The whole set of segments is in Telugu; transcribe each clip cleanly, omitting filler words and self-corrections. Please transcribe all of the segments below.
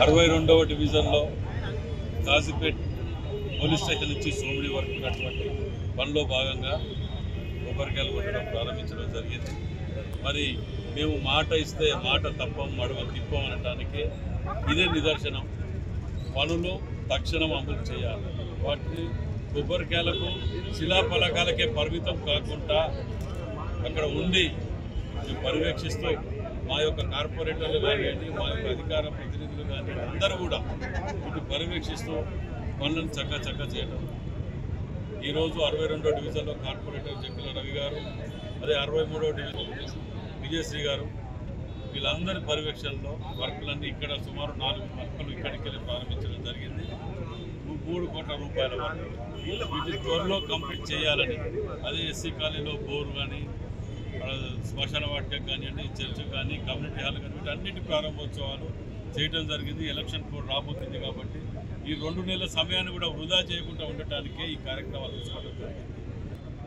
62వ డివిజన్లో కాజీపేట్ పోలీస్ స్టేషన్ నుంచి సోమిడి వరకు ఉన్నటువంటి పనిలో భాగంగా కొబ్బరికాయలు కొట్టడం ప్రారంభించడం జరిగింది. మరి మేము మాట ఇస్తే మాట తప్పం మడవ తిప్పం అనటానికి ఇదే నిదర్శనం. పనులు తక్షణం అమలు చేయాలి. వాటిని కొబ్బరికాయలకు శిలాఫలకాలకే పరిమితం కాకుండా అక్కడ ఉండి పర్యవేక్షిస్తూ మా యొక్క కార్పొరేటర్లు కానివ్వండి, మా యొక్క అధికార ప్రతినిధులు కానివ్వండి, అందరూ కూడా ఇటు పర్యవేక్షిస్తూ పనులను చక్క చేయడం. ఈరోజు 62వ డివిజన్లో కార్పొరేటర్ జక్కల రవి గారు, అదే 63వ డివిజన్ విజయశ్రీ గారు, వీళ్ళందరి పర్యవేక్షణలో వర్కులన్నీ ఇక్కడ సుమారు 4 వర్కులు ఇక్కడికి వెళ్ళి ప్రారంభించడం జరిగింది. 3 కోట్ల రూపాయల వర్క్ వీటి త్వరలో కంప్లీట్ చేయాలని, అదే ఎస్సీ కాలనీలో బోరు కానీ, శ్మశాన వాటిక కానివ్వండి, చర్చ్ కానీ, కమ్యూనిటీ హాల్ కానీ, వీటన్నిటి ప్రారంభోత్సవాలు చేయడం జరిగింది. ఎలక్షన్ కోడ్ రాబోతుంది కాబట్టి ఈ 2 నెలల సమయాన్ని కూడా వృధా చేయకుండా ఉండటానికే ఈ కార్యక్రమాలు తీసుకోవడం జరిగింది.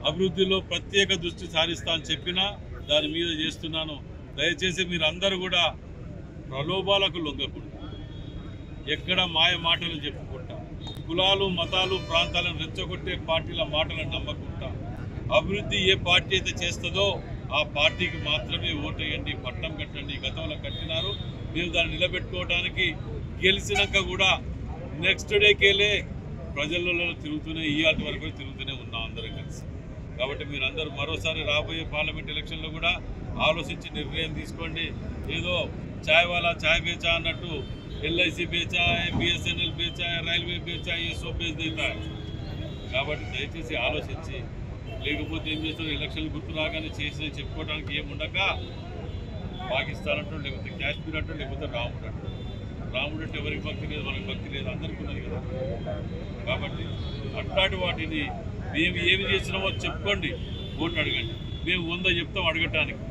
అభివృద్ధిలో ప్రత్యేక దృష్టి సారిస్తా అని చెప్పినా దాని మీద చేస్తున్నాను. దయచేసి మీరు అందరూ కూడా ప్రలోభాలకు లొంగకుండా, ఎక్కడ మాయ మాటలు చెప్పుకుంటా, కులాలు మతాలు ప్రాంతాలను రెచ్చగొట్టే పార్టీల మాటలను నమ్మకుండా, అభివృద్ధి ఏ పార్టీ అయితే చేస్తుందో ఆ పార్టీకి మాత్రమే ఓటేయండి, పట్టం కట్టండి. గతంలో కట్టినారు, మేము దాన్ని నిలబెట్టుకోవడానికి గెలిచినాక కూడా నెక్స్ట్ డేకెళ్ళే ప్రజలలో తిరుగుతూనే ఇవాళ వరకు తిరుగుతూనే ఉన్నాం అందరం కలిసి. కాబట్టి మీరందరూ మరోసారి రాబోయే పార్లమెంట్ ఎలక్షన్లో కూడా ఆలోచించి నిర్ణయం తీసుకోండి. ఏదో చాయ్ వాలా చాయ్ బేచా అన్నట్టు ఎల్ఐసి బేచా, బిఎస్ఎన్ఎల్ బేచా, రైల్వే బేచా, ఏ సో బేచ్ దేతా. కాబట్టి దయచేసి ఆలోచించి, లేకపోతే ఏం చేస్తారు, ఎలక్షన్లు గుర్తు రాగానే చేసి చెప్పుకోవడానికి ఏముండక పాకిస్తాన్ అంటూ, లేకపోతే కాశ్మీర్ అంటూ, లేకపోతే రాముడు అంటూ. రాముడు అంటే ఎవరికి భక్తి లేదు, మనకి భక్తి లేదు, అందరికీ ఉన్నది కదా. కాబట్టి అట్లాంటి వాటిని మేము ఏమి చేసినామో చెప్పుకోండి, ఓటు అడగండి. మేము 100 చెప్తాం అడగటానికి.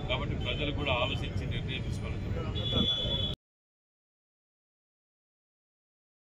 కాబట్టి ప్రజలు కూడా ఆలోచించి నిర్ణయం తీసుకోవాలి.